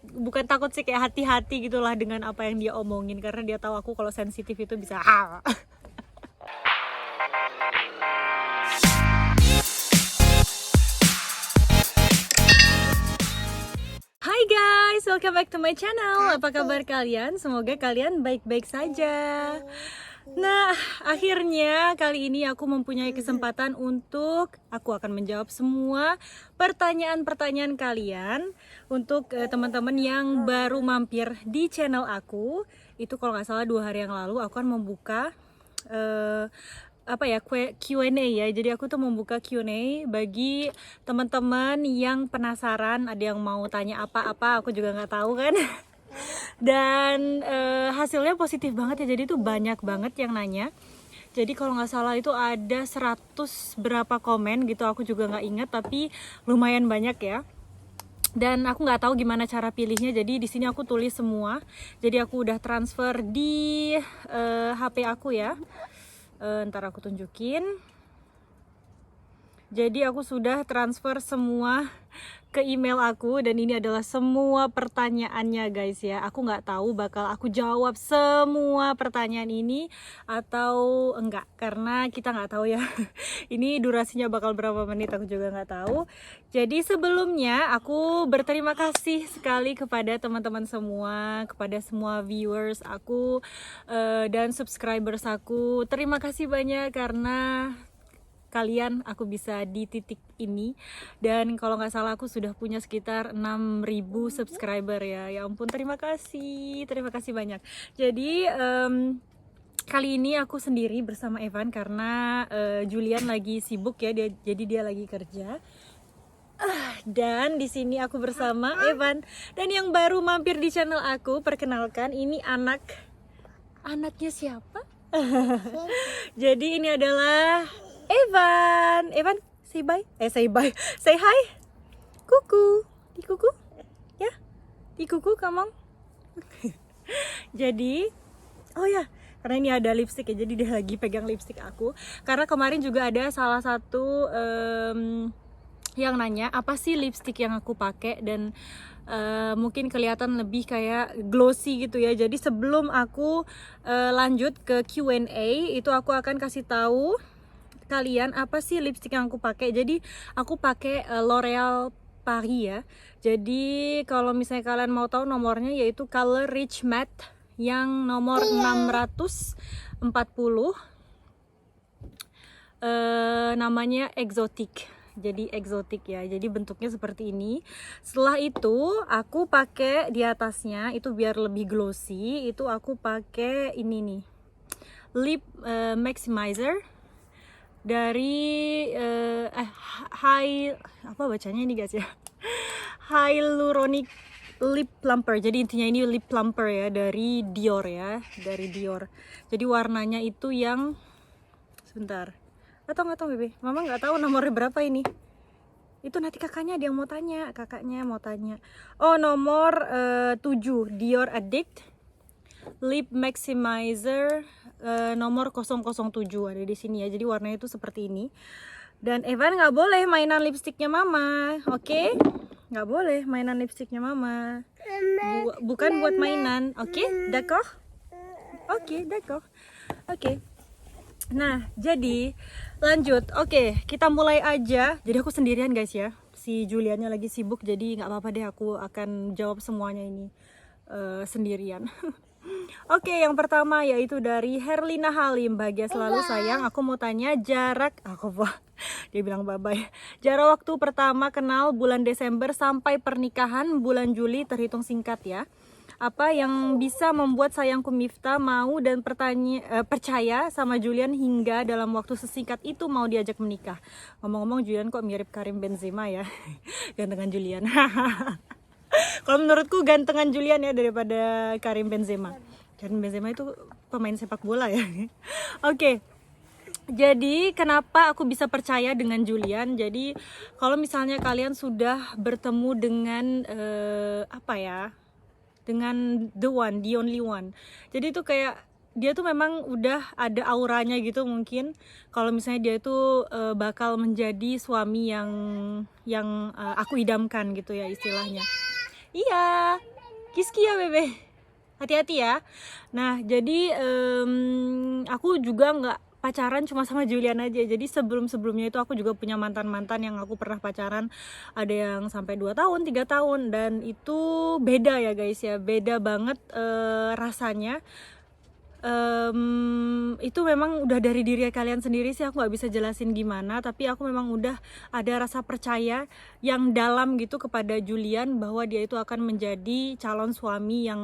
bukan takut sih, kayak hati-hati gitulah dengan apa yang dia omongin, karena dia tahu aku kalau sensitif itu bisa Hai guys, welcome back to my channel. Apa kabar kalian? Semoga kalian baik-baik saja. Nah, akhirnya kali ini aku mempunyai kesempatan untuk aku akan menjawab semua pertanyaan-pertanyaan kalian untuk teman-teman yang baru mampir di channel aku. Itu kalau nggak salah 2 hari yang lalu aku akan membuka Q&A ya. Jadi aku tuh membuka Q&A bagi teman-teman yang penasaran, ada yang mau tanya apa-apa, aku juga nggak tahu kan. Dan hasilnya positif banget ya, jadi tuh banyak banget yang nanya. Jadi kalau nggak salah itu ada 100 berapa komen gitu, aku juga nggak ingat, tapi lumayan banyak ya. Dan aku nggak tahu gimana cara pilihnya, jadi di sini aku tulis semua. Jadi aku udah transfer di HP aku ya. Ntar aku tunjukin. Jadi aku sudah transfer semua ke email aku, dan ini adalah semua pertanyaannya guys ya. Aku nggak tahu bakal aku jawab semua pertanyaan ini atau enggak, karena kita nggak tahu ya. Ini durasinya bakal berapa menit, aku juga nggak tahu. Jadi sebelumnya aku berterima kasih sekali kepada teman-teman semua, kepada semua viewers aku dan subscribers aku. Terima kasih banyak karena kalian aku bisa di titik ini. Dan kalau nggak salah aku sudah punya sekitar 6.000 subscriber ya. Ya ampun, terima kasih banyak. Jadi kali ini aku sendiri bersama Evan karena Julian lagi sibuk ya, jadi dia lagi kerja. Dan di sini aku bersama Evan, dan yang baru mampir di channel aku, perkenalkan, ini anaknya siapa? Jadi ini adalah Evan, say bye. Say bye. Say hi. Kuku. Di kuku. Ya. Di kuku kamu. Jadi, oh ya, karena ini ada lipstick ya, jadi dia lagi pegang lipstick aku. Karena kemarin juga ada salah satu yang nanya apa sih lipstick yang aku pakai, dan mungkin kelihatan lebih kayak glossy gitu ya. Jadi sebelum aku lanjut ke Q&A, itu aku akan kasih tahu kalian apa sih lipstick yang aku pakai. Jadi aku pakai L'Oreal Paris ya. Jadi kalau misalnya kalian mau tahu nomornya, yaitu Color Rich Matte yang nomor 640. Namanya Exotic. Jadi Exotic ya. Jadi bentuknya seperti ini. Setelah itu aku pakai di atasnya itu biar lebih glossy, itu aku pakai ini nih, Lip Maximizer dari apa bacanya ini guys ya, Hyaluronic Lip Plumper. Jadi intinya ini lip plumper ya, dari Dior ya, dari Dior. Jadi warnanya itu yang sebentar, nggak tahu bebe, mama nggak tahu nomornya berapa ini. Itu nanti kakaknya ada yang mau tanya, oh nomor 7 Dior Addict Lip Maximizer nomor 007 ada di sini ya. Jadi warnanya itu seperti ini. Dan Evan nggak boleh mainan lipstiknya mama, oke? Nggak boleh mainan lipstiknya mama. Bukan buat mainan, oke? D'accord? Oke, d'accord. Oke. Nah, jadi lanjut. Oke, kita mulai aja. Jadi aku sendirian guys ya. Si Juliannya lagi sibuk, jadi nggak apa-apa deh, aku akan jawab semuanya ini sendirian. Oke, yang pertama yaitu dari Herlina Halim. Bahagia selalu sayang, aku mau tanya jarak dia bilang bye-bye. Jarak waktu pertama kenal bulan Desember sampai pernikahan bulan Juli terhitung singkat ya. Apa yang bisa membuat sayangku Miftah mau dan percaya sama Julian hingga dalam waktu sesingkat itu mau diajak menikah? Ngomong-ngomong, Julian kok mirip Karim Benzema ya. Gantengan Julian. Kalau menurutku gantengan Julian ya daripada Karim Benzema. Karim Benzema itu pemain sepak bola ya. Oke. Jadi kenapa aku bisa percaya dengan Julian? Jadi kalau misalnya kalian sudah bertemu dengan dengan the one, the only one. Jadi itu kayak dia tuh memang udah ada auranya gitu mungkin. Kalau misalnya dia itu bakal menjadi suami yang aku idamkan gitu ya istilahnya. Iya, kiski ya bebe, hati-hati ya. Nah jadi aku juga nggak pacaran cuma sama Julian aja. Jadi sebelumnya itu aku juga punya mantan yang aku pernah pacaran, ada yang sampai 2 tahun 3 tahun, dan itu beda ya guys ya, beda banget rasanya. Itu memang udah dari diri kalian sendiri sih, aku nggak bisa jelasin gimana, tapi aku memang udah ada rasa percaya yang dalam gitu kepada Julian bahwa dia itu akan menjadi calon suami yang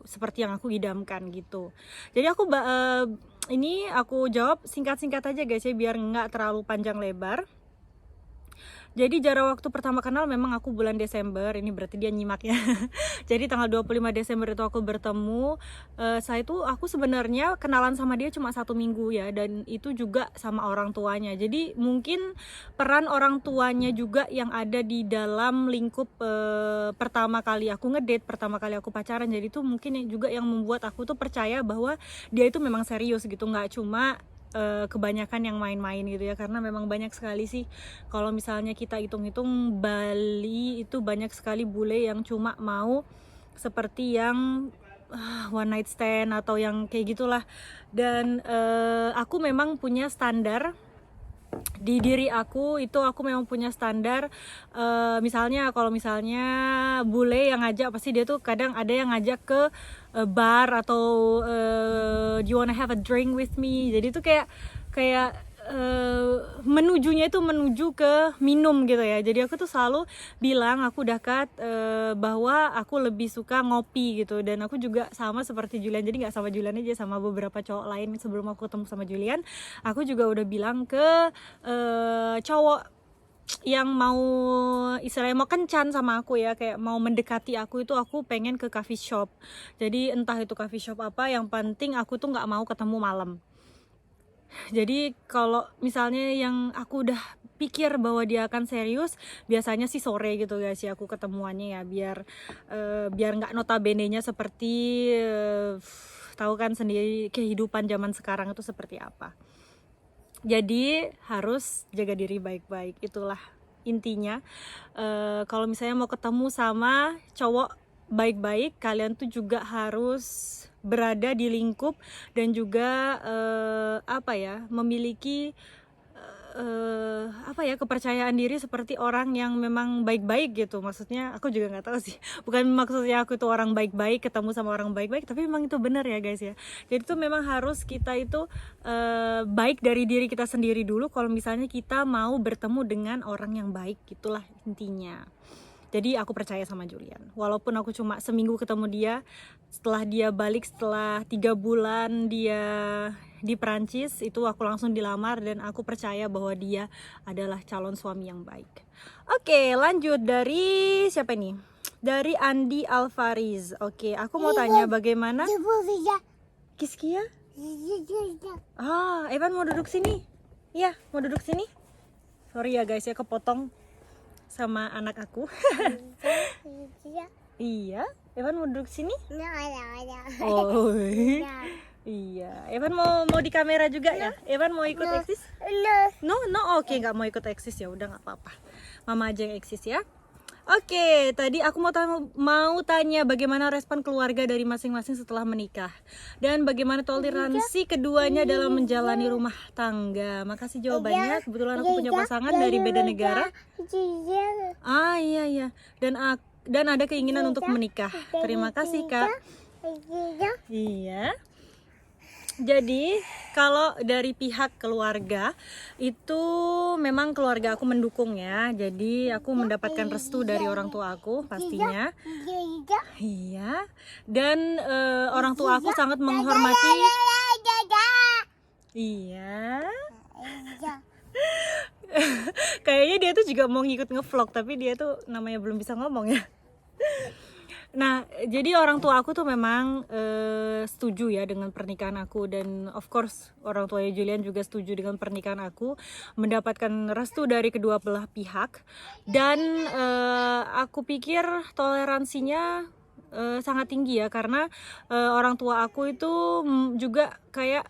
seperti yang aku idamkan gitu. Jadi ini aku jawab singkat-singkat aja guys ya, biar nggak terlalu panjang lebar. Jadi jarak waktu pertama kenal memang aku bulan Desember, ini berarti dia nyimak ya. Jadi tanggal 25 Desember itu aku bertemu. Saya itu aku sebenarnya kenalan sama dia cuma 1 minggu ya, dan itu juga sama orang tuanya. Jadi mungkin peran orang tuanya juga yang ada di dalam lingkup pertama kali aku ngedate, pertama kali aku pacaran. Jadi itu mungkin juga yang membuat aku tuh percaya bahwa dia itu memang serius gitu, nggak cuma kebanyakan yang main-main gitu ya, karena memang banyak sekali sih kalau misalnya kita hitung-hitung Bali itu banyak sekali bule yang cuma mau seperti yang one night stand atau yang kayak gitulah. Dan aku memang punya standar di diri aku itu, aku memang punya standar. Misalnya kalau misalnya bule yang ngajak, pasti dia tuh kadang ada yang ngajak ke bar atau do you wanna have a drink with me, jadi tuh kayak menujunya itu menuju ke minum gitu ya. Jadi aku tuh selalu bilang aku dekat bahwa aku lebih suka ngopi gitu, dan aku juga sama seperti Julian. Jadi nggak sama Julian aja, sama beberapa cowok lain sebelum aku ketemu sama Julian, aku juga udah bilang ke cowok yang mau istilahnya mau kencan sama aku ya, kayak mau mendekati aku, itu aku pengen ke coffee shop. Jadi entah itu coffee shop apa, yang penting aku tuh nggak mau ketemu malam. Jadi kalau misalnya yang aku udah pikir bahwa dia akan serius, biasanya sih sore gitu guys ya aku ketemuannya ya, biar nggak notabene-nya seperti tahu kan sendiri kehidupan zaman sekarang itu seperti apa. Jadi harus jaga diri baik-baik, itulah intinya. Kalau misalnya mau ketemu sama cowok baik-baik, kalian tuh juga harus berada di lingkup dan juga memiliki kepercayaan diri seperti orang yang memang baik-baik gitu. Maksudnya aku juga nggak tahu sih, bukan maksudnya aku tuh orang baik-baik ketemu sama orang baik-baik, tapi memang itu benar ya guys ya. Jadi tuh memang harus kita itu baik dari diri kita sendiri dulu kalau misalnya kita mau bertemu dengan orang yang baik, gitulah intinya. Jadi aku percaya sama Julian, walaupun aku cuma seminggu ketemu dia. Setelah dia balik, setelah 3 bulan dia di Perancis, itu aku langsung dilamar, dan aku percaya bahwa dia adalah calon suami yang baik. Oke, lanjut dari siapa nih? Dari Andi Alvariz. Oke, aku mau tanya bagaimana Kiskia? Evan mau duduk sini? Iya, mau duduk sini. Sorry ya guys ya, kepotong sama anak aku. Iya, Evan mau duduk sini? Oh. Iya, Evan mau di kamera juga ya? Evan mau ikut eksis? No, oke, nggak mau ikut eksis, ya udah nggak apa-apa. Mama aja yang eksis ya. Oke, tadi aku mau tanya bagaimana respon keluarga dari masing-masing setelah menikah, dan bagaimana toleransi keduanya dalam menjalani rumah tangga. Makasih jawabannya. Kebetulan aku punya pasangan dari beda negara. Iya. Dan ada keinginan untuk menikah. Terima kasih Kak. Iya. Jadi kalau dari pihak keluarga itu memang keluarga aku mendukung ya. Jadi aku mendapatkan restu dari orang tua aku pastinya. Iya. Dan orang tua aku sangat menghormati. Iya. Kayaknya dia tuh juga mau ngikut ngevlog, tapi dia tuh namanya belum bisa ngomong ya. Nah, jadi orang tua aku tuh memang setuju ya dengan pernikahan aku, dan of course orang tuanya Julian juga setuju dengan pernikahan aku, mendapatkan restu dari kedua belah pihak. Dan aku pikir toleransinya sangat tinggi ya, karena orang tua aku itu juga kayak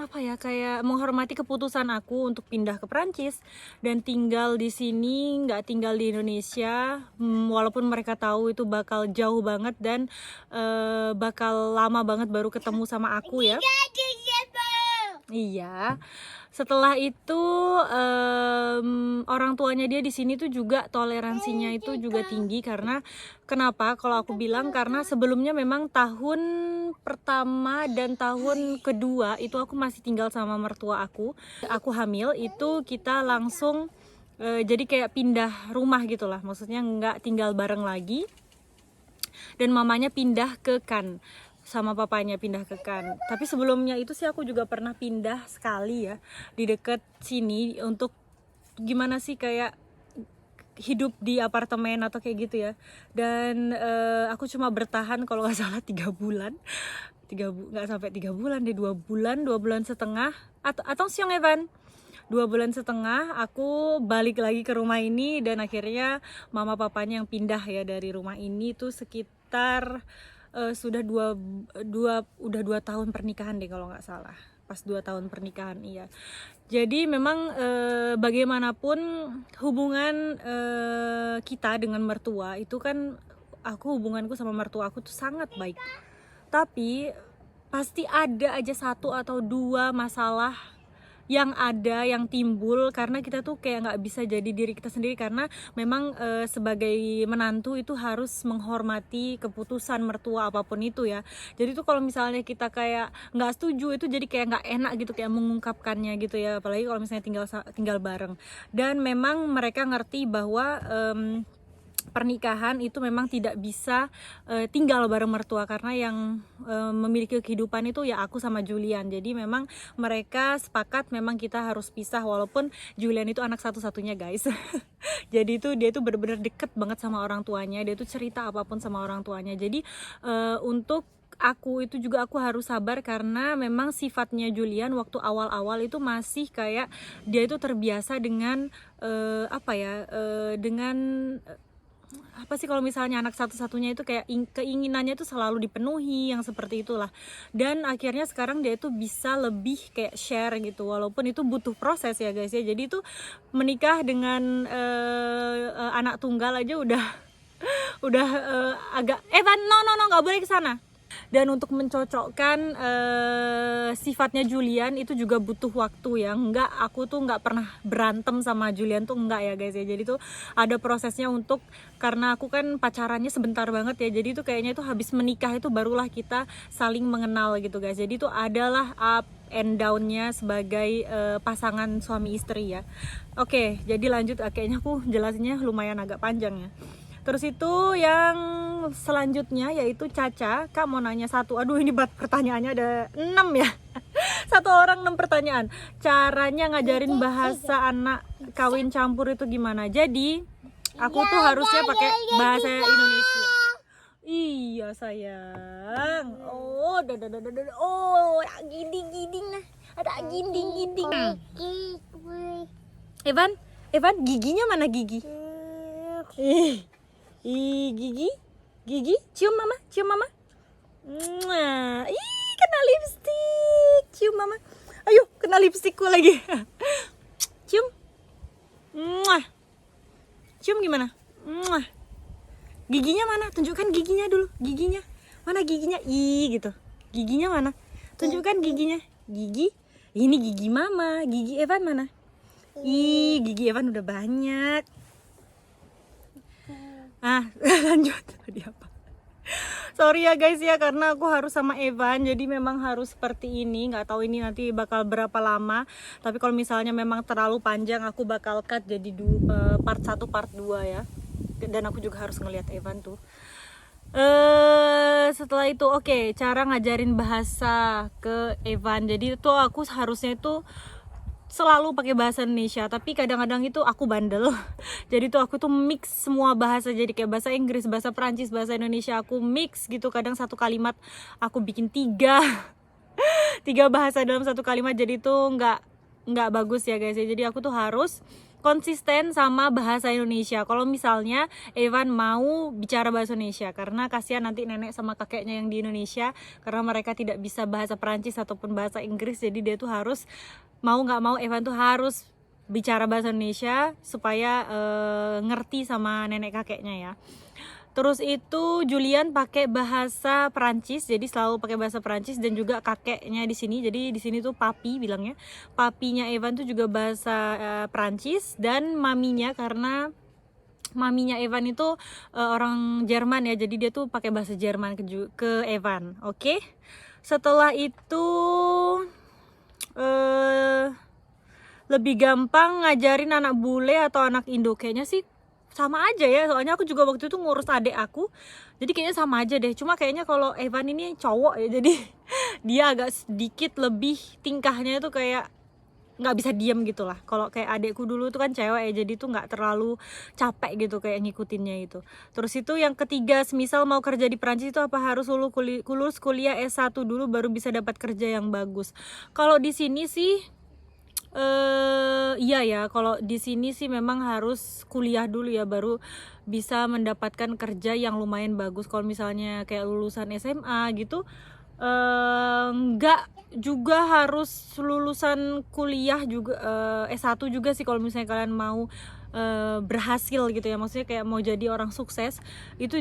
apa ya, kayak menghormati keputusan aku untuk pindah ke Prancis dan tinggal di sini, nggak tinggal di Indonesia. Walaupun mereka tahu itu bakal jauh banget dan bakal lama banget baru ketemu sama aku ya. Iya. Setelah itu orang tuanya dia di sini tuh juga toleransinya itu juga tinggi. Karena kenapa? Kalau aku bilang karena sebelumnya memang tahun pertama dan tahun kedua itu aku masih tinggal sama mertua aku. Aku hamil itu kita langsung jadi kayak pindah rumah gitu lah. Maksudnya nggak tinggal bareng lagi. Dan mamanya pindah ke Cannes sama papanya pindah ke Cannes. Tapi sebelumnya itu sih aku juga pernah pindah sekali ya di dekat sini untuk gimana sih kayak hidup di apartemen atau kayak gitu ya. Dan aku cuma bertahan kalau nggak salah 3 bulan. Nggak sampai 3 bulan deh, 2 bulan setengah atau siang Evan. 2 bulan setengah aku balik lagi ke rumah ini dan akhirnya mama papanya yang pindah ya dari rumah ini tuh sekitar sudah udah 2 tahun pernikahan deh kalau nggak salah, pas 2 tahun pernikahan iya. Jadi memang bagaimanapun hubungan kita dengan mertua itu kan, hubunganku sama mertua aku tuh sangat baik, tapi pasti ada aja 1 atau 2 masalah yang timbul karena kita tuh kayak nggak bisa jadi diri kita sendiri. Karena memang sebagai menantu itu harus menghormati keputusan mertua apapun itu ya. Jadi tuh kalau misalnya kita kayak nggak setuju itu jadi kayak nggak enak gitu, kayak mengungkapkannya gitu ya, apalagi kalau misalnya tinggal bareng. Dan memang mereka ngerti bahwa pernikahan itu memang tidak bisa tinggal bareng mertua, karena yang memiliki kehidupan itu ya aku sama Julian. Jadi memang mereka sepakat memang kita harus pisah, walaupun Julian itu anak satu-satunya guys. Jadi dia itu benar-benar deket banget sama orang tuanya, dia tuh cerita apapun sama orang tuanya. Jadi untuk aku itu juga aku harus sabar karena memang sifatnya Julian waktu awal-awal itu masih kayak dia itu terbiasa dengan dengan apa sih, kalau misalnya anak satu-satunya itu kayak keinginannya itu selalu dipenuhi yang seperti itulah. Dan akhirnya sekarang dia itu bisa lebih kayak share gitu, walaupun itu butuh proses ya guys ya. Jadi itu menikah dengan anak tunggal aja udah agak Evan no nggak boleh ke sana. Dan untuk mencocokkan sifatnya Julian itu juga butuh waktu ya. Aku tuh nggak pernah berantem sama Julian tuh enggak ya guys ya. Jadi tuh ada prosesnya untuk, karena aku kan pacarannya sebentar banget ya. Jadi tuh kayaknya itu habis menikah itu barulah kita saling mengenal gitu guys. Jadi tuh adalah up and down-nya sebagai pasangan suami istri ya. Oke, jadi lanjut, kayaknya aku jelasinnya lumayan agak panjang ya. Terus itu yang selanjutnya yaitu Caca. Kak mau nanya satu, aduh ini pertanyaannya ada 6 ya. Satu orang 6 pertanyaan. Caranya ngajarin bahasa anak kawin campur itu gimana? Jadi aku tuh harusnya pakai bahasa Indonesia. Iya sayang. Oh, oh, giding nah. Ada giding. Evan, giginya mana gigi? Gigi, cium mama. Kena lipstik, cium mama. Ayo, kena lipstikku lagi. Cium. Cium gimana? Giginya mana? Tunjukkan giginya dulu. Giginya. Mana giginya? Gitu. Giginya mana? Tunjukkan giginya. Gigi. Ini gigi mama. Gigi Evan mana? Gigi Evan udah banyak. Lanjut tadi apa? Sorry ya guys ya, karena aku harus sama Evan, jadi memang harus seperti ini. Nggak tahu ini nanti bakal berapa lama, tapi kalau misalnya memang terlalu panjang aku bakal cut jadi part 1 part 2 ya. Dan aku juga harus ngeliat Evan tuh. Setelah itu cara ngajarin bahasa ke Evan. Jadi itu aku harusnya itu selalu pakai bahasa Indonesia, tapi kadang-kadang itu aku bandel. Jadi tuh aku tuh mix semua bahasa, jadi kayak bahasa Inggris, bahasa Perancis, bahasa Indonesia aku mix gitu. Kadang satu kalimat aku bikin 3 bahasa dalam satu kalimat, jadi tuh nggak bagus ya guys ya. Jadi aku tuh harus konsisten sama bahasa Indonesia. Kalau misalnya Evan mau bicara bahasa Indonesia, karena kasihan nanti nenek sama kakeknya yang di Indonesia, karena mereka tidak bisa bahasa Perancis ataupun bahasa Inggris, jadi dia tuh harus mau nggak mau Evan tuh harus bicara bahasa Indonesia supaya ngerti sama nenek kakeknya ya. Terus itu Julian pakai bahasa Perancis, jadi selalu pakai bahasa Perancis, dan juga kakeknya di sini. Jadi di sini tuh papi bilangnya. Papinya Evan tuh juga bahasa Perancis, dan maminya, karena maminya Evan itu orang Jerman ya, jadi dia tuh pakai bahasa Jerman ke Evan. Oke. Setelah itu lebih gampang ngajarin anak bule atau anak Indo, kayaknya sih sama aja ya, soalnya aku juga waktu itu ngurus adik aku, jadi kayaknya sama aja deh. Cuma kayaknya kalau Evan ini cowok ya, jadi dia agak sedikit lebih tingkahnya itu kayak nggak bisa diem gitu lah. Kalau kayak adekku dulu tuh kan cewek ya, jadi tuh nggak terlalu capek gitu kayak ngikutinnya itu. Terus itu yang ketiga, semisal mau kerja di Perancis itu apa harus lulus kuliah S1 dulu baru bisa dapat kerja yang bagus? Kalau di sini sih iya ya, kalau di sini sih memang harus kuliah dulu ya baru bisa mendapatkan kerja yang lumayan bagus. Kalau misalnya kayak lulusan SMA gitu, nggak juga harus lulusan kuliah juga, S1 juga sih kalau misalnya kalian mau berhasil gitu ya, maksudnya kayak mau jadi orang sukses, itu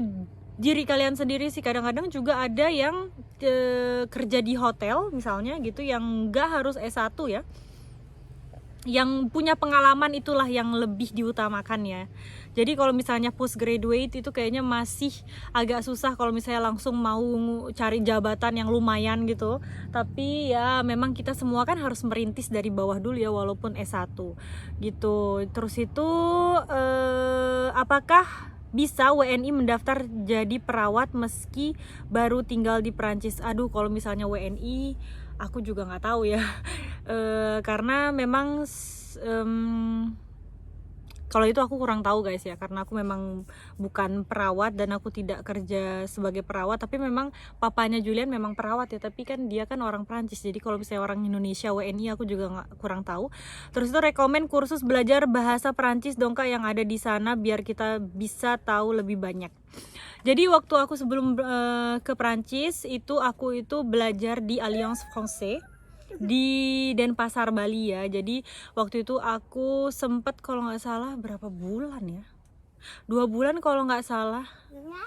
diri kalian sendiri sih. Kadang-kadang juga ada yang kerja di hotel misalnya gitu yang nggak harus S1 ya, yang punya pengalaman itulah yang lebih diutamakan ya. Jadi kalau misalnya postgraduate itu kayaknya masih agak susah kalau misalnya langsung mau cari jabatan yang lumayan gitu. Tapi ya memang kita semua kan harus merintis dari bawah dulu ya, walaupun S1 gitu. Terus itu apakah bisa WNI mendaftar jadi perawat meski baru tinggal di Perancis? Aduh, kalau misalnya WNI aku juga nggak tahu ya. Karena memang kalau itu aku kurang tahu guys ya, karena aku memang bukan perawat dan aku tidak kerja sebagai perawat. Tapi memang papanya Julian memang perawat ya, tapi kan dia kan orang Prancis, jadi kalau misalnya orang Indonesia WNI aku juga kurang tahu. Terus itu rekomen kursus belajar bahasa Prancis dong kak yang ada di sana biar kita bisa tahu lebih banyak. Jadi waktu aku sebelum ke Prancis itu aku itu belajar di Alliance Française di Denpasar, Bali ya. Jadi waktu itu aku sempet kalau nggak salah berapa bulan ya, 2 bulan kalau nggak salah,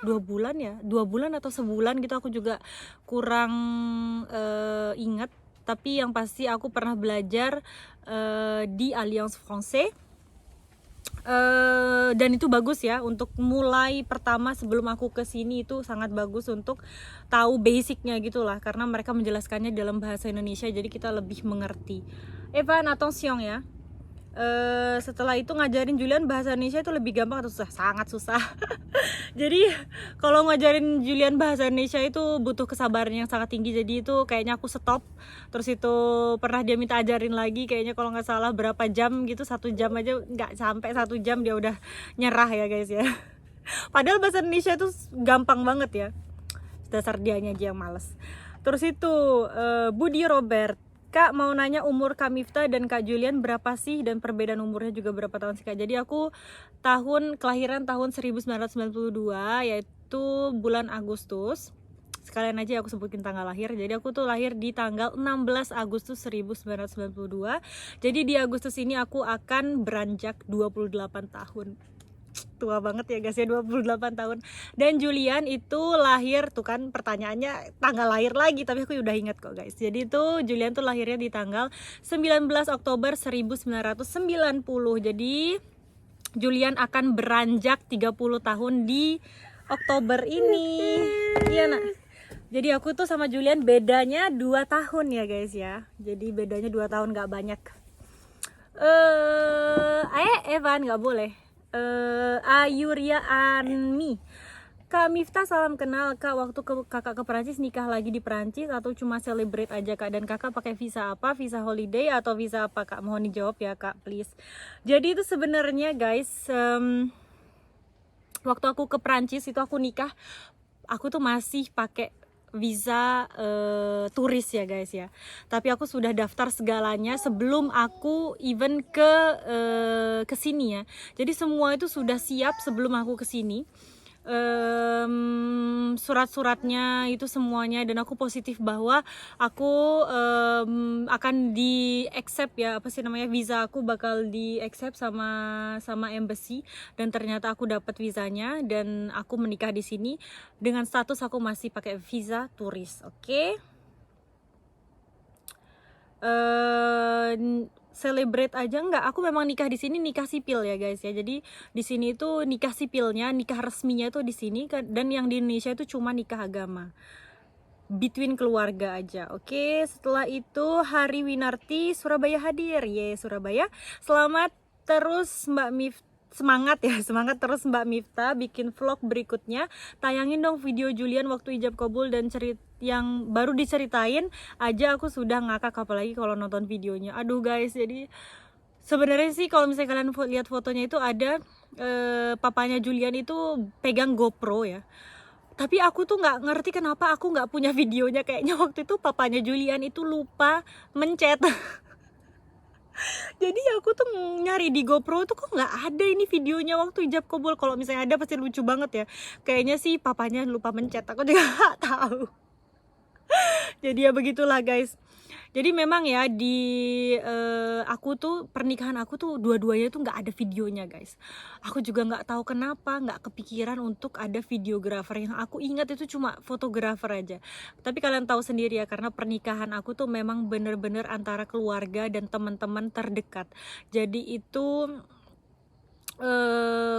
2 bulan ya, 2 bulan atau sebulan gitu, aku juga kurang ingat. Tapi yang pasti aku pernah belajar di Alliance Française. Dan itu bagus ya untuk mulai pertama sebelum aku kesini, itu sangat bagus untuk tahu basicnya gitulah, karena mereka menjelaskannya dalam bahasa Indonesia jadi kita lebih mengerti. Evan, attention ya. Setelah itu ngajarin Julian bahasa Indonesia itu lebih gampang atau susah? Sangat susah. Jadi kalau ngajarin Julian bahasa Indonesia itu butuh kesabaran yang sangat tinggi. Jadi itu kayaknya aku stop. Terus itu pernah dia minta ajarin lagi, kayaknya kalau nggak salah berapa jam gitu, 1 jam aja nggak sampai 1 jam dia udah nyerah ya guys ya. Padahal bahasa Indonesia itu gampang banget ya, dasar dianya aja yang males. Terus itu Budi Robert, Kak mau nanya umur Kak Miftah dan Kak Julian berapa sih, dan perbedaan umurnya juga berapa tahun sih Kak? Jadi aku kelahiran tahun 1992, yaitu bulan Agustus. Sekalian aja aku sebutin tanggal lahir. Jadi aku tuh lahir di tanggal 16 Agustus 1992. Jadi di Agustus ini aku akan beranjak 28 tahun. Tua banget ya guys ya, 28 tahun. Dan Julian itu lahir, tuh kan pertanyaannya tanggal lahir lagi, tapi aku udah ingat kok guys. Jadi itu Julian tuh lahirnya di tanggal 19 Oktober 1990. Jadi Julian akan beranjak 30 tahun di Oktober ini. Iya nak. Jadi aku tuh sama Julian bedanya 2 tahun ya guys ya. Jadi bedanya 2 tahun, gak banyak. Evan gak boleh. Ayuria Anmi, Kak Miftah salam kenal Kak, waktu kakak ke Perancis nikah lagi di Perancis atau cuma celebrate aja Kak, dan kakak pakai visa apa, visa holiday atau visa apa Kak, mohon dijawab ya Kak please. Jadi itu sebenarnya guys, waktu aku ke Perancis itu aku nikah, aku tuh masih pakai visa turis ya guys ya. Tapi aku sudah daftar segalanya sebelum aku even ke sini ya. Jadi semua itu sudah siap sebelum aku ke sini. Surat-suratnya itu semuanya, dan aku positif bahwa aku akan di accept ya, apa sih namanya, visa aku bakal di accept sama embassy, dan ternyata aku dapat visanya dan aku menikah di sini dengan status aku masih pakai visa turis. Oke. Celebrate aja enggak, aku memang nikah di sini nikah sipil ya guys ya. Jadi di sini itu nikah sipilnya, nikah resminya itu di sini, dan yang di Indonesia itu cuma nikah agama between keluarga aja. Oke, setelah itu Hari Winarti Surabaya hadir. Surabaya. Selamat terus Mbak Miftah. Semangat ya, semangat terus Mbak Miftah bikin vlog berikutnya. Tayangin dong video Julian waktu ijab kabul dan yang baru diceritain aja aku sudah ngakak, apalagi kalau nonton videonya. Aduh guys, jadi sebenarnya sih kalau misalnya kalian lihat fotonya itu ada papanya Julian itu pegang GoPro ya. Tapi aku tuh nggak ngerti kenapa aku nggak punya videonya. Kayaknya waktu itu papanya Julian itu lupa mencet. Jadi aku tuh nyari di GoPro tuh kok nggak ada ini videonya waktu ijab kabul. Kalau misalnya ada pasti lucu banget ya. Kayaknya sih papanya lupa mencet, aku juga nggak tahu. Jadi ya begitulah guys. Jadi memang ya di aku tuh pernikahan aku tuh dua-duanya tuh nggak ada videonya guys. Aku juga nggak tahu kenapa nggak kepikiran untuk ada videografer. Yang aku ingat itu cuma fotografer aja. Tapi kalian tahu sendiri ya, karena pernikahan aku tuh memang bener-bener antara keluarga dan teman-teman terdekat. Jadi itu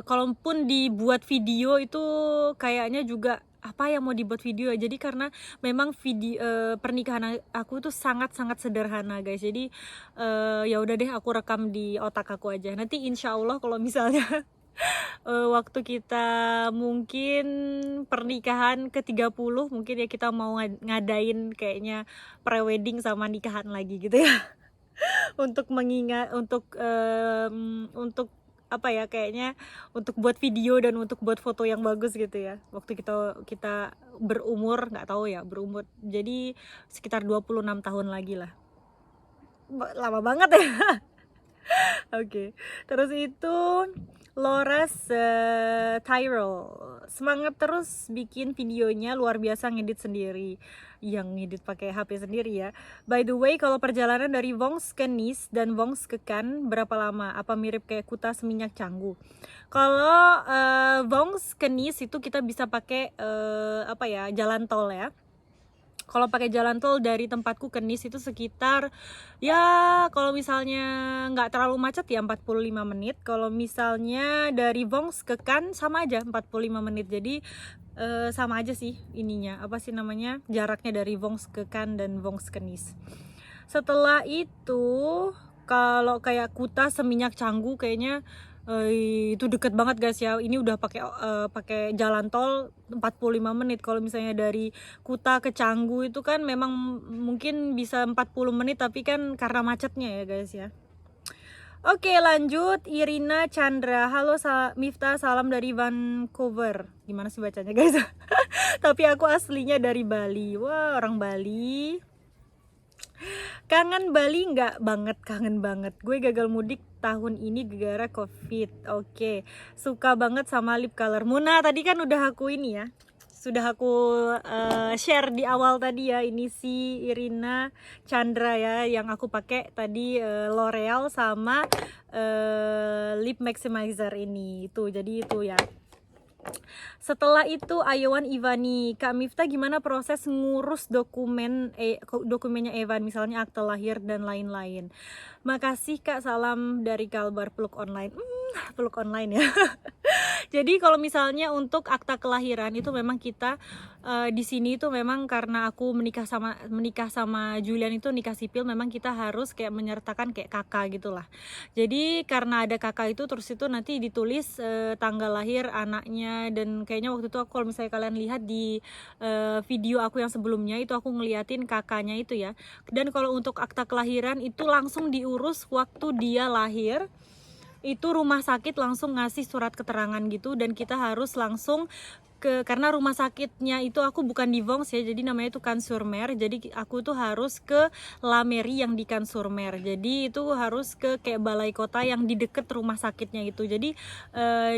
kalaupun dibuat video itu kayaknya juga apa yang mau dibuat video ya. Jadi karena memang video pernikahan aku tuh sangat-sangat sederhana guys. Jadi ya udah deh, aku rekam di otak aku aja. Nanti insya Allah kalau misalnya waktu kita mungkin pernikahan ke-30 mungkin ya, kita mau ngadain kayaknya prewedding sama nikahan lagi gitu ya. Untuk mengingat, untuk apa ya, kayaknya untuk buat video dan untuk buat foto yang bagus gitu ya, waktu kita berumur, nggak tahu ya berumur, jadi sekitar 26 tahun lagi lah. Lama banget ya. Oke. Terus itu Loras Tyrell, semangat terus bikin videonya, luar biasa ngedit sendiri, yang ngedit pakai HP sendiri ya. By the way, kalau perjalanan dari Vongs ke Nice dan Vongs ke Cannes berapa lama? Apa mirip kayak Kuta Seminyak Canggu? Kalau Vongs ke Nice itu kita bisa pakai apa ya, jalan tol ya. Kalau pakai jalan tol dari tempatku ke Nice itu sekitar ya, kalau misalnya nggak terlalu macet ya 45 menit. Kalau misalnya dari Vongs ke Cannes sama aja 45 menit. Jadi sama aja sih ininya, apa sih namanya, jaraknya dari Vongs ke Cannes dan Vongs ke Nice. Setelah itu kalau kayak Kuta Seminyak Canggu kayaknya itu deket banget guys ya. Ini udah pakai jalan tol 45 menit. Kalau misalnya dari Kuta ke Canggu itu kan memang mungkin bisa 40 menit, tapi kan karena macetnya ya guys ya. Oke, lanjut. Irina Chandra, halo Miftah, salam dari Vancouver. Gimana sih bacanya guys? Tapi aku aslinya dari Bali. Wah, orang Bali. Kangen Bali nggak? Banget, kangen banget. Gue gagal mudik tahun ini gara-gara COVID. Oke. Suka banget sama lip color Muna. Tadi kan udah aku ini ya, sudah aku share di awal tadi ya. Ini si Irina Chandra ya, yang aku pakai tadi L'Oreal sama lip maximizer ini. Itu jadi itu ya. Setelah itu Ayowan Ivani, Kak Miftah gimana proses ngurus dokumennya Evan, misalnya akte lahir dan lain-lain. Makasih Kak, salam dari Kalbar Peluk Online. Peluk online ya. Jadi kalau misalnya untuk akta kelahiran itu memang kita di sini itu memang karena aku menikah sama Julian itu nikah sipil, memang kita harus kayak menyertakan kayak kakak gitulah. Jadi karena ada kakak itu, terus itu nanti ditulis tanggal lahir anaknya, dan kayaknya waktu itu aku, kalau misalnya kalian lihat di video aku yang sebelumnya itu aku ngeliatin kakaknya itu ya. Dan kalau untuk akta kelahiran itu langsung diurus waktu dia lahir. Itu rumah sakit langsung ngasih surat keterangan gitu, dan kita harus langsung karena rumah sakitnya itu aku bukan di Vons ya, jadi namanya itu Cannes-sur-Mer. Jadi aku tuh harus ke La Mairie yang di Cannes-sur-Mer. Jadi itu harus ke kayak balai kota yang di deket rumah sakitnya itu. Jadi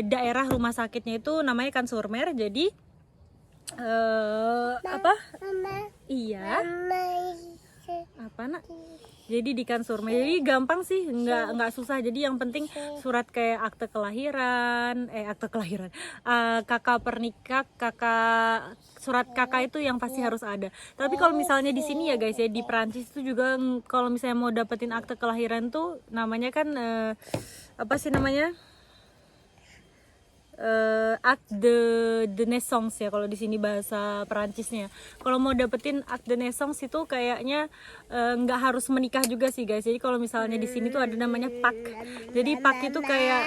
daerah rumah sakitnya itu namanya Cannes-sur-Mer. Jadi apa? Iya. Apa nak? Jadi di Cannes-sur-Mer. Jadi gampang sih, nggak susah. Jadi yang penting surat kayak akte kelahiran, kakak pernikah, surat kakak itu yang pasti harus ada. Tapi kalau misalnya di sini ya guys ya, di Prancis itu juga kalau misalnya mau dapetin akte kelahiran tuh namanya kan apa sih namanya? Acte de naissance ya kalau di sini bahasa Perancisnya. Kalau mau dapetin acte de naissance itu kayaknya nggak harus menikah juga sih guys. Jadi kalau misalnya di sini tuh ada namanya PAC. Jadi PAC itu kayak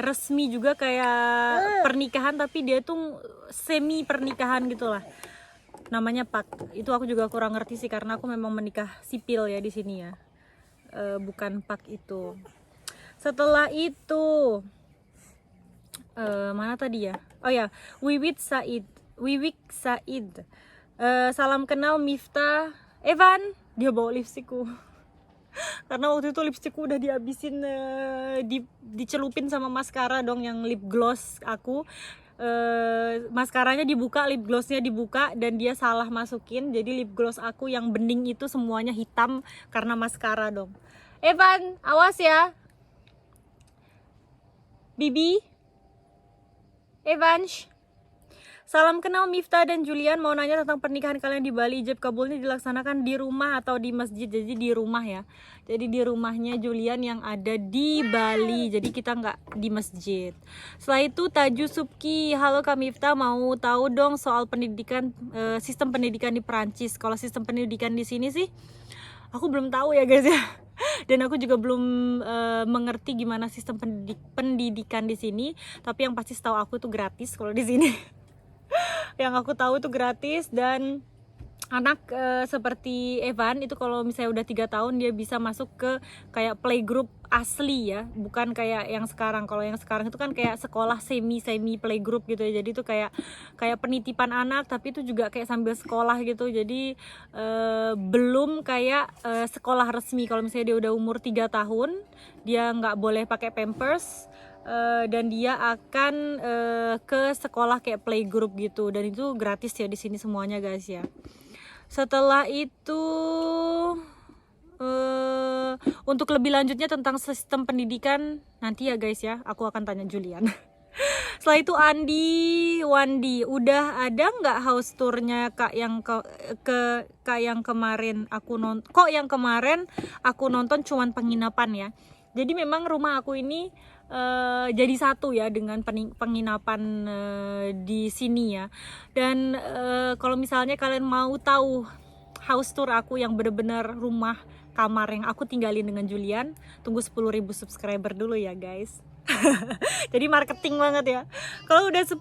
resmi juga kayak pernikahan, tapi dia tuh semi pernikahan gitulah. Namanya PAC. Itu aku juga kurang ngerti sih karena aku memang menikah sipil ya di sini ya. Bukan PAC itu. Setelah itu mana tadi ya? Oh ya, Wiwik Said. Salam kenal Miftah. Evan, dia bawa lipstikku. Karena waktu itu lipstikku udah dihabisin, dicelupin sama maskara dong, yang lip gloss aku. Maskaranya dibuka, lip glossnya dibuka, dan dia salah masukin. Jadi lip gloss aku yang bening itu semuanya hitam karena maskara dong. Evan, awas ya. Bibi, Evans. Salam kenal Miftah dan Julian, mau nanya tentang pernikahan kalian di Bali. Ijab kabulnya dilaksanakan di rumah atau di masjid? Jadi di rumah ya. Jadi di rumahnya Julian yang ada di Bali. Jadi kita nggak di masjid. Setelah itu Taju Subki, halo Kak Miftah, mau tahu dong soal pendidikan, sistem pendidikan di Perancis. Kalau sistem pendidikan di sini sih aku belum tahu ya guys ya. Dan aku juga belum mengerti gimana sistem pendidikan di sini. Tapi yang pasti setahu aku itu gratis kalau di sini. Yang aku tahu itu gratis, dan anak seperti Evan itu kalau misalnya udah 3 tahun dia bisa masuk ke kayak playgroup asli ya, bukan kayak yang sekarang. Kalau yang sekarang itu kan kayak sekolah semi playgroup gitu ya. Jadi itu kayak penitipan anak, tapi itu juga kayak sambil sekolah gitu. Jadi belum kayak sekolah resmi. Kalau misalnya dia udah umur 3 tahun dia nggak boleh pakai pampers, dan dia akan ke sekolah kayak playgroup gitu, dan itu gratis ya di sini semuanya guys ya. Setelah itu untuk lebih lanjutnya tentang sistem pendidikan nanti ya guys ya, aku akan tanya Julian. Setelah itu Wandi, udah ada nggak house tournya Kak yang Kak yang kemarin aku nonton? Kok yang kemarin aku nonton cuman penginapan ya. Jadi memang rumah aku ini jadi satu ya dengan penginapan di sini ya. Dan kalau misalnya kalian mau tahu house tour aku yang bener-bener rumah kamar yang aku tinggalin dengan Julian, tunggu 10.000 subscriber dulu ya guys. Jadi marketing banget ya. Kalau udah 10.000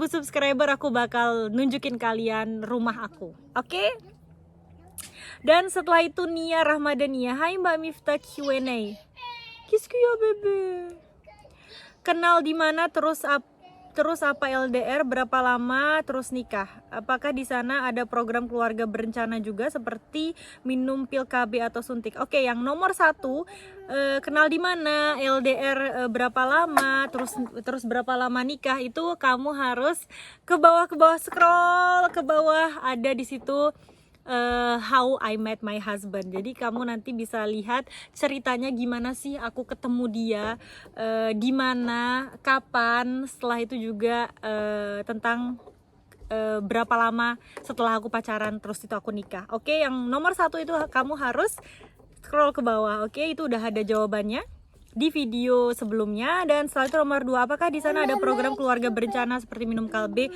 subscriber aku bakal nunjukin kalian rumah aku. Oke? Dan setelah itu Nia Rahmadania, hai Mbak Miftah Q&A. Kisku ya bebe. Kenal di mana, terus apa LDR, berapa lama, terus nikah? Apakah di sana ada program keluarga berencana juga seperti minum pil KB atau suntik? Oke, yang nomor 1, kenal di mana, LDR berapa lama, terus berapa lama nikah, itu kamu harus ke bawah scroll ke bawah, ada di situ How I Met My Husband. Jadi kamu nanti bisa lihat ceritanya gimana sih aku ketemu dia, di mana, kapan. Setelah itu juga tentang berapa lama setelah aku pacaran terus itu aku nikah. Oke, yang nomor 1 itu kamu harus scroll ke bawah. Oke, itu udah ada jawabannya di video sebelumnya. Dan setelah itu nomor 2, apakah di sana ada program keluarga berencana seperti minum kalbe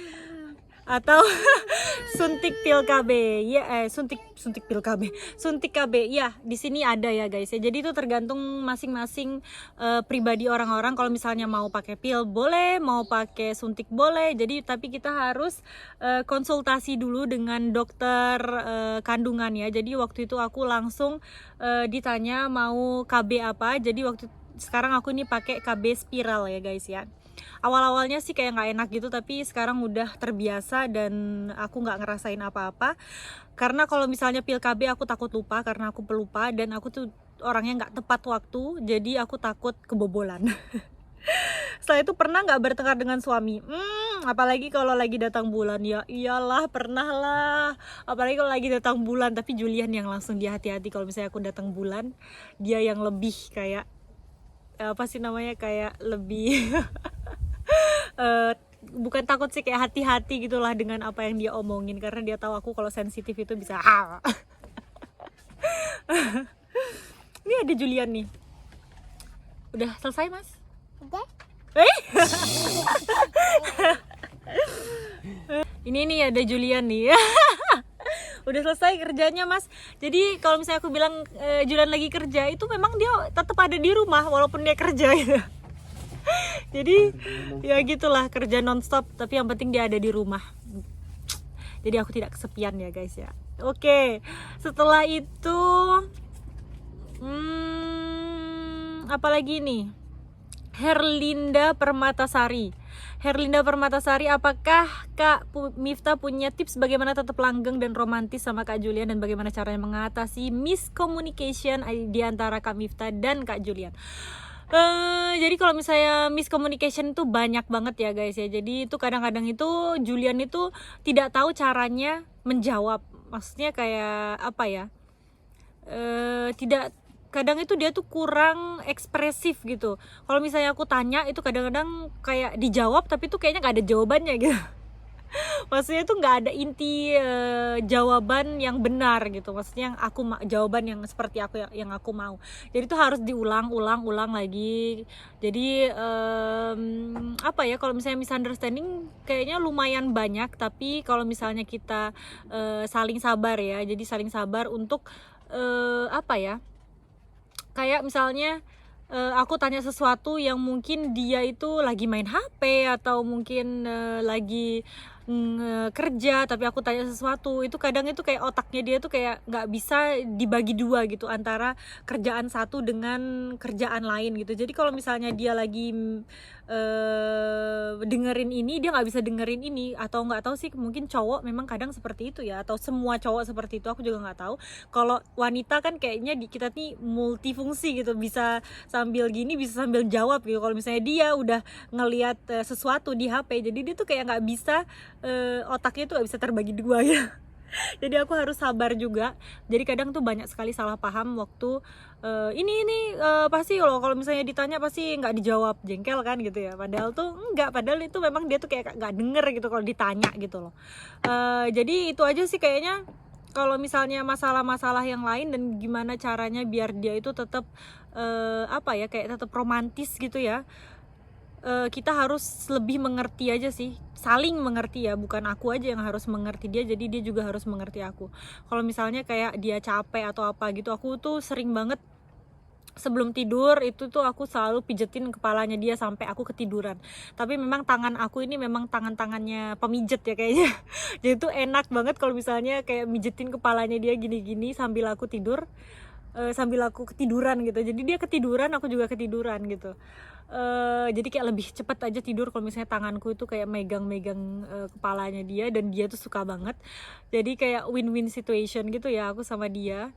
atau suntik pil KB ya, suntik pil KB, suntik KB ya, di sini ada ya guys ya. Jadi itu tergantung masing-masing pribadi orang-orang. Kalau misalnya mau pakai pil boleh, mau pakai suntik boleh. Jadi tapi kita harus konsultasi dulu dengan dokter kandungan ya. Jadi waktu itu aku langsung ditanya mau KB apa. Jadi sekarang aku ini pakai KB spiral ya guys ya. awal-awalnya sih kayak nggak enak gitu, tapi sekarang udah terbiasa dan aku nggak ngerasain apa-apa. Karena kalau misalnya pil KB aku takut lupa, karena aku pelupa dan aku tuh orangnya nggak tepat waktu, jadi aku takut kebobolan. Setelah itu pernah nggak bertengkar dengan suami? Apalagi kalau lagi datang bulan. Ya iyalah, pernah lah. Apalagi kalau lagi datang bulan. Tapi Julian yang langsung dia hati-hati kalau misalnya aku datang bulan. Dia yang lebih kayak apa sih namanya, kayak lebih bukan takut sih, kayak hati-hati gitulah dengan apa yang dia omongin, karena dia tahu aku kalau sensitif itu bisa Ini ada Julian nih. Udah selesai, Mas? Udah. Ini nih ada Julian nih. Udah selesai kerjanya, Mas. Jadi kalau misalnya aku bilang Julian lagi kerja, itu memang dia tetap ada di rumah walaupun dia kerja gitu. Jadi ya gitulah, kerja nonstop, tapi yang penting dia ada di rumah. Jadi aku tidak kesepian ya guys ya. Oke, setelah itu apalagi nih? Herlinda Permatasari. Herlinda Permatasari, apakah Kak Mifta punya tips bagaimana tetap langgeng dan romantis sama Kak Julian, dan bagaimana caranya mengatasi miscommunication di antara Kak Mifta dan Kak Julian? Jadi kalau misalnya miscommunication tuh banyak banget ya guys ya. Jadi itu kadang-kadang itu Julian itu tidak tahu caranya menjawab. Maksudnya kayak apa ya? Tidak, kadang itu dia tuh kurang ekspresif gitu. Kalau misalnya aku tanya itu kadang-kadang kayak dijawab tapi tuh kayaknya nggak ada jawabannya gitu. Maksudnya tuh nggak ada inti jawaban yang benar gitu. Maksudnya yang jawaban yang seperti aku yang aku mau. Jadi tuh harus diulang lagi. Jadi apa ya, kalau misalnya misunderstanding kayaknya lumayan banyak, tapi kalau misalnya kita saling sabar ya. Jadi saling sabar untuk apa ya? Kayak misalnya aku tanya sesuatu yang mungkin dia itu lagi main HP atau mungkin lagi kerja, tapi aku tanya sesuatu, itu kadang itu kayak otaknya dia tuh kayak nggak bisa dibagi dua gitu antara kerjaan satu dengan kerjaan lain gitu. Jadi kalau misalnya dia lagi dengerin ini, dia nggak bisa dengerin ini, atau nggak tahu sih, mungkin cowok memang kadang seperti itu ya, atau semua cowok seperti itu, aku juga nggak tahu. Kalau wanita kan kayaknya kita nih multifungsi gitu, bisa sambil gini bisa sambil jawab gitu. Kalau misalnya dia udah ngelihat sesuatu di HP, jadi dia tuh kayak nggak bisa, otaknya tuh gak bisa terbagi dua ya. Jadi aku harus sabar juga. Jadi kadang tuh banyak sekali salah paham waktu ini pasti kalau misalnya ditanya pasti nggak dijawab, jengkel kan gitu ya. Padahal tuh enggak, padahal itu memang dia tuh kayak nggak denger gitu kalau ditanya gitu loh. Jadi itu aja sih kayaknya. Kalau misalnya masalah-masalah yang lain dan gimana caranya biar dia itu tetap apa ya, kayak tetap romantis gitu ya. Kita harus lebih mengerti aja sih, saling mengerti ya, bukan aku aja yang harus mengerti dia, jadi dia juga harus mengerti aku. Kalau misalnya kayak dia capek atau apa gitu, aku tuh sering banget sebelum tidur itu tuh aku selalu pijetin kepalanya dia sampai aku ketiduran. Tapi memang tangan aku ini memang tangannya pemijet ya kayaknya. Jadi tuh enak banget kalau misalnya kayak mijetin kepalanya dia gini-gini sambil aku tidur, sambil aku ketiduran gitu. Jadi dia ketiduran, aku juga ketiduran gitu. Jadi kayak lebih cepet aja tidur kalau misalnya tanganku itu kayak megang-megang kepalanya dia, dan dia tuh suka banget. Jadi kayak win-win situation gitu ya aku sama dia.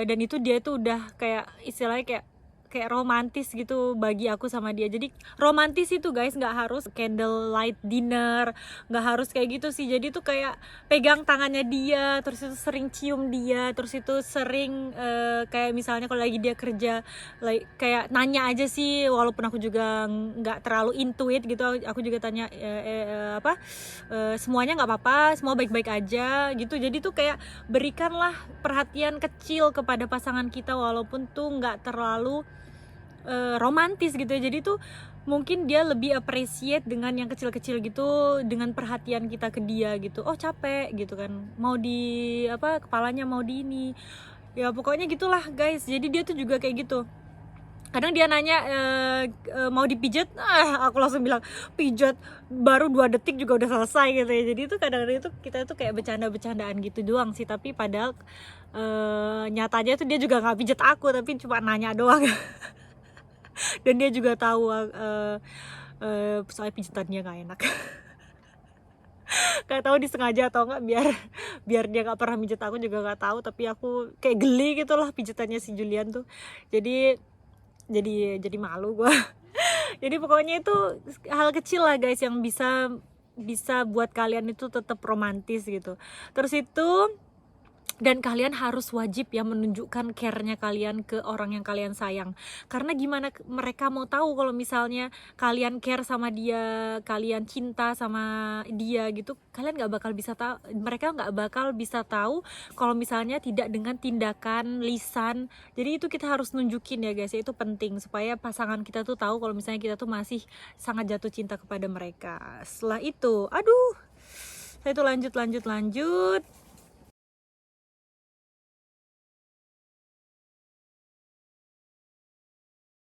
Dan itu dia tuh udah kayak istilahnya kayak romantis gitu bagi aku sama dia. Jadi romantis itu guys nggak harus candlelight dinner, nggak harus kayak gitu sih. Jadi tuh kayak pegang tangannya dia, terus itu sering cium dia, terus itu sering kayak misalnya kalau lagi dia kerja, kayak nanya aja sih, walaupun aku juga nggak terlalu intuit gitu, aku juga tanya semuanya nggak apa-apa, semua baik-baik aja gitu. Jadi tuh kayak berikanlah perhatian kecil kepada pasangan kita walaupun tuh nggak terlalu romantis gitu ya. Jadi tuh mungkin dia lebih appreciate dengan yang kecil-kecil gitu, dengan perhatian kita ke dia gitu. Oh capek gitu kan, mau di kepalanya mau di ini ya, pokoknya gitulah guys. Jadi dia tuh juga kayak gitu. Kadang dia nanya mau dipijet, aku langsung bilang pijat baru 2 detik juga udah selesai gitu ya. Jadi itu kadang-kadang itu kita tuh kayak bercanda-bercandaan gitu doang sih, tapi padahal nyatanya tuh dia juga nggak pijet aku, tapi cuma nanya doang. Dan dia juga tahu soalnya pijitannya nggak enak. Gak tahu disengaja atau enggak, biar dia nggak pernah pijet aku juga nggak tahu, tapi aku kayak geli gitu lah pijitannya si Julian tuh. Jadi malu gue. Jadi pokoknya itu hal kecil lah guys yang bisa bisa buat kalian itu tetap romantis gitu. Terus itu, dan kalian harus wajib ya menunjukkan care-nya kalian ke orang yang kalian sayang. Karena gimana mereka mau tahu kalau misalnya kalian care sama dia, kalian cinta sama dia gitu, kalian nggak bakal bisa tahu, mereka nggak bakal bisa tahu kalau misalnya tidak dengan tindakan lisan. Jadi itu kita harus nunjukin ya guys, itu penting supaya pasangan kita tuh tahu kalau misalnya kita tuh masih sangat jatuh cinta kepada mereka. Setelah itu, aduh, saya tuh lanjut.